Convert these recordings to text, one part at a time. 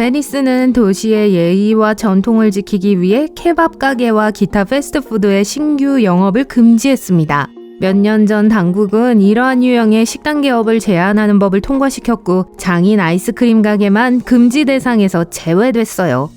베니스는 도시의 예의와 전통을 지키기 위해 케밥 가게와 기타 패스트푸드의 신규 영업을 금지했습니다. 몇 년 전 당국은 이러한 유형의 식당 개업을 제한하는 법을 통과시켰고 장인 아이스크림 가게만 금지 대상에서 제외됐어요.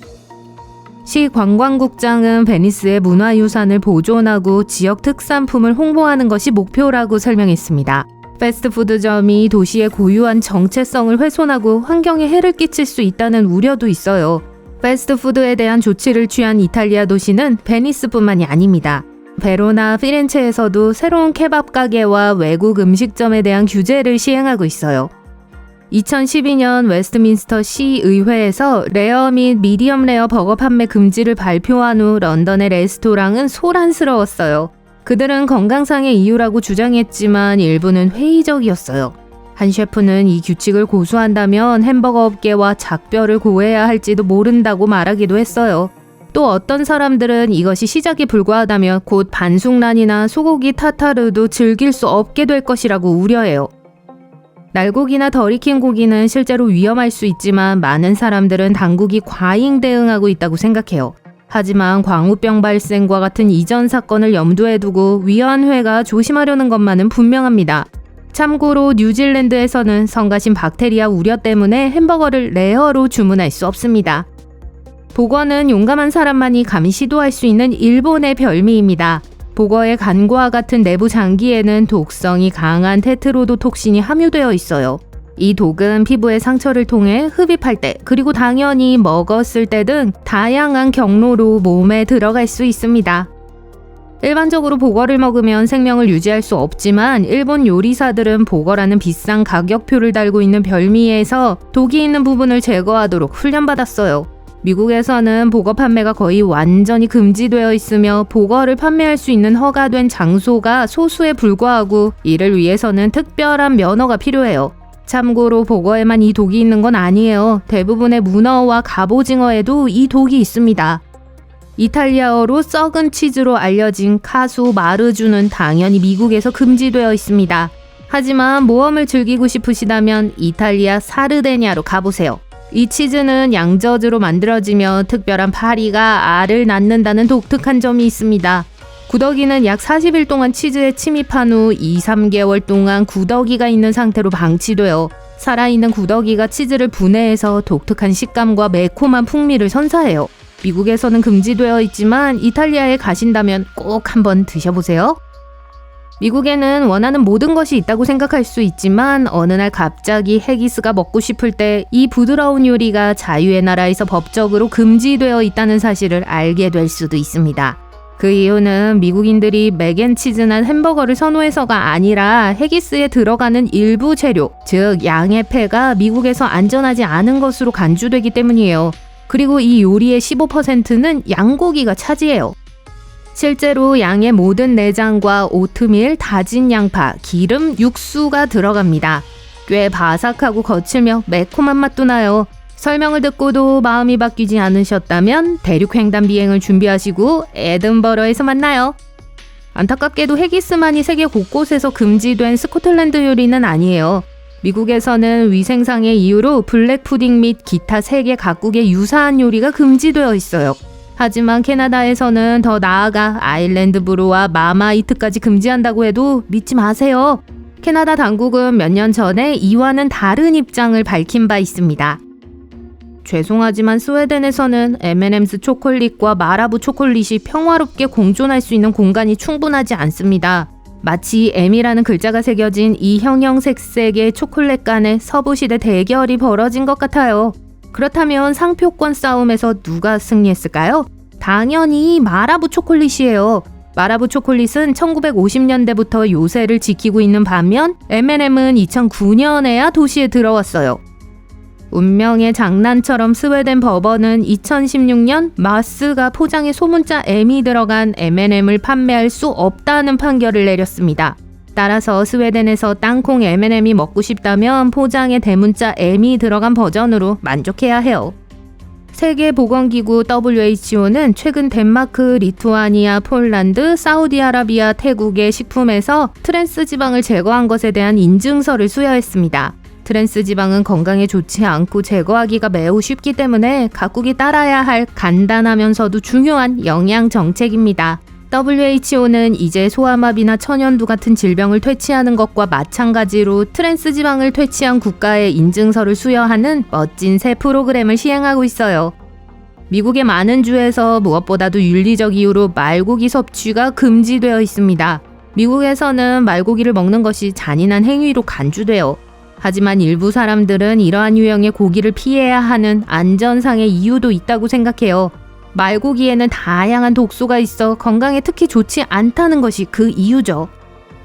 시 관광국장은 베니스의 문화유산을 보존하고 지역 특산품을 홍보하는 것이 목표라고 설명했습니다. 패스트푸드점이 도시의 고유한 정체성을 훼손하고 환경에 해를 끼칠 수 있다는 우려도 있어요. 패스트푸드에 대한 조치를 취한 이탈리아 도시는 베니스뿐만이 아닙니다. 베로나, 피렌체에서도 새로운 케밥 가게와 외국 음식점에 대한 규제를 시행하고 있어요. 2012년 웨스트민스터 시의회에서 레어 및 미디엄 레어 버거 판매 금지를 발표한 후 런던의 레스토랑은 소란스러웠어요. 그들은 건강상의 이유라고 주장했지만 일부는 회의적이었어요. 한 셰프는 이 규칙을 고수한다면 햄버거 업계와 작별을 고해야 할지도 모른다고 말하기도 했어요. 또 어떤 사람들은 이것이 시작에 불과하다며 곧 반숙란이나 소고기 타타르도 즐길 수 없게 될 것이라고 우려해요. 날고기나 덜 익힌 고기는 실제로 위험할 수 있지만 많은 사람들은 당국이 과잉 대응하고 있다고 생각해요. 하지만 광우병 발생과 같은 이전 사건을 염두에 두고 위원회가 조심하려는 것만은 분명합니다. 참고로 뉴질랜드에서는 성가신 박테리아 우려 때문에 햄버거를 레어로 주문할 수 없습니다. 보거는 용감한 사람만이 감히 시도할 수 있는 일본의 별미입니다. 보거의 간과 같은 내부 장기에는 독성이 강한 테트로도톡신이 함유되어 있어요. 이 독은 피부의 상처를 통해 흡입할 때 그리고 당연히 먹었을 때 등 다양한 경로로 몸에 들어갈 수 있습니다. 일반적으로 보거를 먹으면 생명을 유지할 수 없지만 일본 요리사들은 보거라는 비싼 가격표를 달고 있는 별미에서 독이 있는 부분을 제거하도록 훈련받았어요. 미국에서는 보거 판매가 거의 완전히 금지되어 있으며 보거를 판매할 수 있는 허가된 장소가 소수에 불과하고 이를 위해서는 특별한 면허가 필요해요. 참고로 보거에만 이 독이 있는 건 아니에요. 대부분의 문어와 갑오징어에도 이 독이 있습니다. 이탈리아어로 썩은 치즈로 알려진 카수 마르주는 당연히 미국에서 금지되어 있습니다. 하지만 모험을 즐기고 싶으시다면 이탈리아 사르데냐로 가보세요. 이 치즈는 양젖으로 만들어지며 특별한 파리가 알을 낳는다는 독특한 점이 있습니다. 구더기는 약 40일 동안 치즈에 침입한 후 2-3개월 동안 구더기가 있는 상태로 방치되어 살아있는 구더기가 치즈를 분해해서 독특한 식감과 매콤한 풍미를 선사해요. 미국에서는 금지되어 있지만 이탈리아에 가신다면 꼭 한번 드셔보세요. 미국에는 원하는 모든 것이 있다고 생각할 수 있지만 어느 날 갑자기 해기스가 먹고 싶을 때 이 부드러운 요리가 자유의 나라에서 법적으로 금지되어 있다는 사실을 알게 될 수도 있습니다. 그 이유는 미국인들이 맥앤치즈나 햄버거를 선호해서가 아니라 해기스에 들어가는 일부 재료, 즉 양의 폐가 미국에서 안전하지 않은 것으로 간주되기 때문이에요. 그리고 이 요리의 15%는 양고기가 차지해요. 실제로 양의 모든 내장과 오트밀, 다진 양파, 기름, 육수가 들어갑니다. 꽤 바삭하고 거칠며 매콤한 맛도 나요. 설명을 듣고도 마음이 바뀌지 않으셨다면 대륙횡단 비행을 준비하시고 에든버러에서 만나요. 안타깝게도 해기스만이 세계 곳곳에서 금지된 스코틀랜드 요리는 아니에요. 미국에서는 위생상의 이유로 블랙 푸딩 및 기타 세계 각국의 유사한 요리가 금지되어 있어요. 하지만 캐나다에서는 더 나아가 아일랜드 브루와 마마이트까지 금지한다고 해도 믿지 마세요. 캐나다 당국은 몇 년 전에 이와는 다른 입장을 밝힌 바 있습니다. 죄송하지만 스웨덴에서는 M&M's 초콜릿과 마라부 초콜릿이 평화롭게 공존할 수 있는 공간이 충분하지 않습니다. 마치 M이라는 글자가 새겨진 이 형형색색의 초콜릿 간의 서부시대 대결이 벌어진 것 같아요. 그렇다면 상표권 싸움에서 누가 승리했을까요? 당연히 마라부 초콜릿이에요. 마라부 초콜릿은 1950년대부터 요새를 지키고 있는 반면 M&M은 2009년에야 도시에 들어왔어요. 운명의 장난처럼 스웨덴 법원은 2016년 마스가 포장에 소문자 M이 들어간 M&M을 판매할 수 없다는 판결을 내렸습니다. 따라서 스웨덴에서 땅콩 M&M이 먹고 싶다면 포장에 대문자 M이 들어간 버전으로 만족해야 해요. 세계보건기구 WHO는 최근 덴마크, 리투아니아, 폴란드, 사우디아라비아, 태국의 식품에서 트랜스 지방을 제거한 것에 대한 인증서를 수여했습니다. 트랜스 지방은 건강에 좋지 않고 제거하기가 매우 쉽기 때문에 각국이 따라야 할 간단하면서도 중요한 영양 정책입니다. WHO는 이제 소아마비나 천연두 같은 질병을 퇴치하는 것과 마찬가지로 트랜스 지방을 퇴치한 국가의 인증서를 수여하는 멋진 새 프로그램을 시행하고 있어요. 미국의 많은 주에서 무엇보다도 윤리적 이유로 말고기 섭취가 금지되어 있습니다. 미국에서는 말고기를 먹는 것이 잔인한 행위로 간주돼요. 하지만 일부 사람들은 이러한 유형의 고기를 피해야 하는 안전상의 이유도 있다고 생각해요. 말고기에는 다양한 독소가 있어 건강에 특히 좋지 않다는 것이 그 이유죠.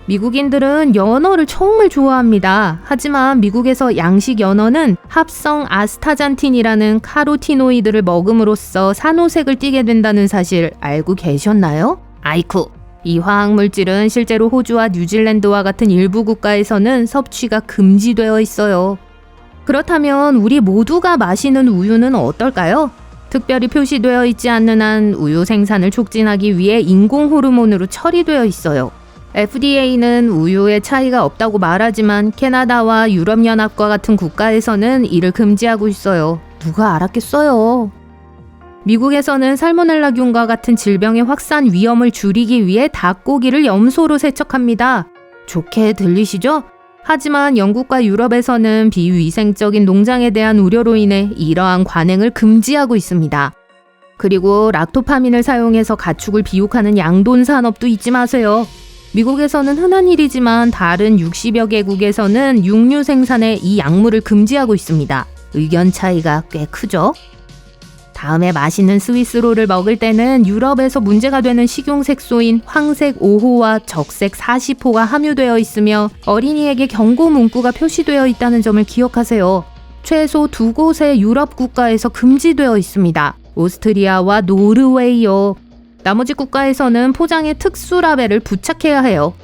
미국인들은 연어를 정말 좋아합니다. 하지만 미국에서 양식 연어는 합성 아스타잔틴이라는 카로티노이드를 먹음으로써 산호색을 띠게 된다는 사실 알고 계셨나요? 아이쿠! 이 화학물질은 실제로 호주와 뉴질랜드와 같은 일부 국가에서는 섭취가 금지되어 있어요. 그렇다면 우리 모두가 마시는 우유는 어떨까요? 특별히 표시되어 있지 않는 한 우유 생산을 촉진하기 위해 인공 호르몬으로 처리되어 있어요. FDA는 우유에 차이가 없다고 말하지만 캐나다와 유럽연합과 같은 국가에서는 이를 금지하고 있어요. 누가 알았겠어요? 미국에서는 살모넬라균과 같은 질병의 확산 위험을 줄이기 위해 닭고기를 염소로 세척합니다. 좋게 들리시죠? 하지만 영국과 유럽에서는 비위생적인 농장에 대한 우려로 인해 이러한 관행을 금지하고 있습니다. 그리고 락토파민을 사용해서 가축을 비육하는 양돈 산업도 잊지 마세요. 미국에서는 흔한 일이지만 다른 60여 개국에서는 육류 생산에 이 약물을 금지하고 있습니다. 의견 차이가 꽤 크죠? 다음에 맛있는 스위스롤을 먹을 때는 유럽에서 문제가 되는 식용색소인 황색 5호와 적색 40호가 함유되어 있으며 어린이에게 경고 문구가 표시되어 있다는 점을 기억하세요. 최소 2곳의 유럽 국가에서 금지되어 있습니다. 오스트리아와 노르웨이요. 나머지 국가에서는 포장에 특수 라벨을 부착해야 해요.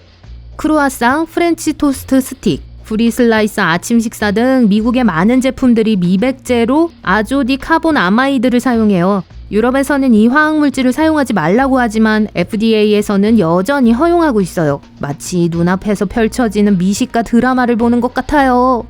크루아상, 프렌치 토스트 스틱, 프리슬라이스 아침 식사 등 미국의 많은 제품들이 미백제로 아조디카본아마이드를 사용해요. 유럽에서는 이 화학물질을 사용하지 말라고 하지만 FDA에서는 여전히 허용하고 있어요. 마치 눈앞에서 펼쳐지는 미식가 드라마를 보는 것 같아요.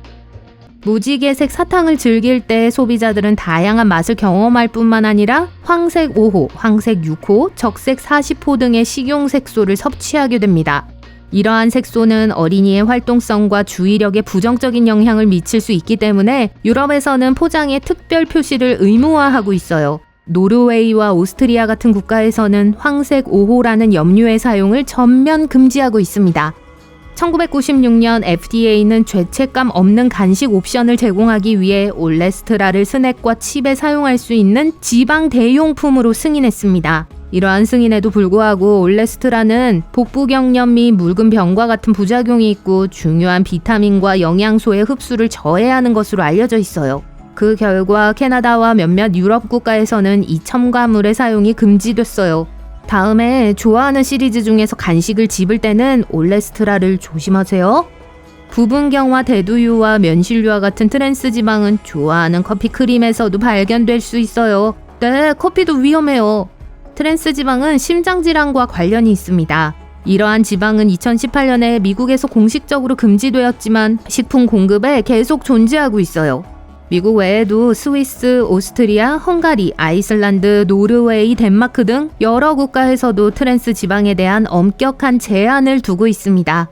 무지개색 사탕을 즐길 때 소비자들은 다양한 맛을 경험할 뿐만 아니라 황색 5호, 황색 6호, 적색 40호 등의 식용색소를 섭취하게 됩니다. 이러한 색소는 어린이의 활동성과 주의력에 부정적인 영향을 미칠 수 있기 때문에 유럽에서는 포장에 특별 표시를 의무화하고 있어요. 노르웨이와 오스트리아 같은 국가에서는 황색 5호라는 염료의 사용을 전면 금지하고 있습니다. 1996년 FDA는 죄책감 없는 간식 옵션을 제공하기 위해 올레스트라를 스낵과 칩에 사용할 수 있는 지방 대용품으로 승인했습니다. 이러한 승인에도 불구하고 올레스트라는 복부경련 및 묽은 병과 같은 부작용이 있고 중요한 비타민과 영양소의 흡수를 저해하는 것으로 알려져 있어요. 그 결과 캐나다와 몇몇 유럽 국가에서는 이 첨가물의 사용이 금지됐어요. 다음에 좋아하는 시리즈 중에서 간식을 집을 때는 올레스트라를 조심하세요. 부분경화 대두유와 면실류와 같은 트랜스 지방은 좋아하는 커피 크림에서도 발견될 수 있어요. 네, 커피도 위험해요. 트랜스 지방은 심장 질환과 관련이 있습니다. 이러한 지방은 2018년에 미국에서 공식적으로 금지되었지만 식품 공급에 계속 존재하고 있어요. 미국 외에도 스위스, 오스트리아, 헝가리, 아이슬란드, 노르웨이, 덴마크 등 여러 국가에서도 트랜스 지방에 대한 엄격한 제한을 두고 있습니다.